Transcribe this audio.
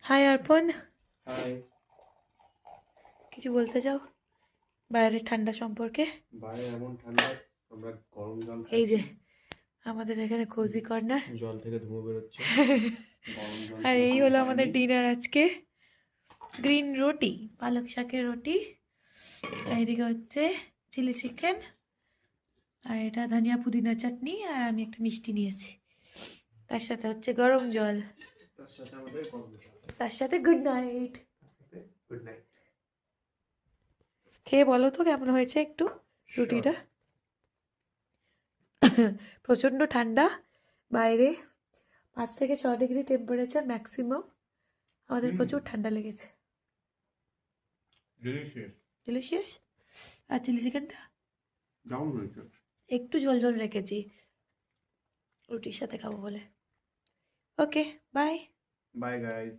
High অর্পণ, high. কিছু বলতে চাও বাইরের ঠান্ডা সম্পর্কে? বাইরে এমন ঠান্ডা, আমরা গরম জল এই খাচ্ছি। যে আমাদের এখানে কোজি কর্নার, জল থেকে ধুমো বেরোচ্ছে। গরম জল আর এই সেরকম হলো আমাদের হয়নি। ডিনার আজকে। গ্রিন রুটি, পালক শাকের রুটি, আর এদিকে হচ্ছে চিলি চিকেন, আর এটা ধনিয়া পুদিনা চাটনি, আর আমি একটা মিষ্টি নিয়েছি। তার সাথে হচ্ছে গরম জল, তার সাথে আমাদের গরম জল, তার সাথে গুড নাইট। Good night. খেয়ে বলো তো কেমন হয়েছে একটু রুটিটা। প্রচণ্ড ঠান্ডা বাইরে, 5 থেকে 6 ডিগ্রি টেম্পারেচার ম্যাক্সিমাম। আমাদের প্রচুর ঠান্ডা লেগেছে। ডিলিশিয়াস। ডিলিশিয়াস। আর চিলি চিকেনটা দারুণ হয়েছে। একটু ঝোল ঝোল রেখেছি রুটির সাথে খাবো বলে। ওকে, বাই। Bye guys.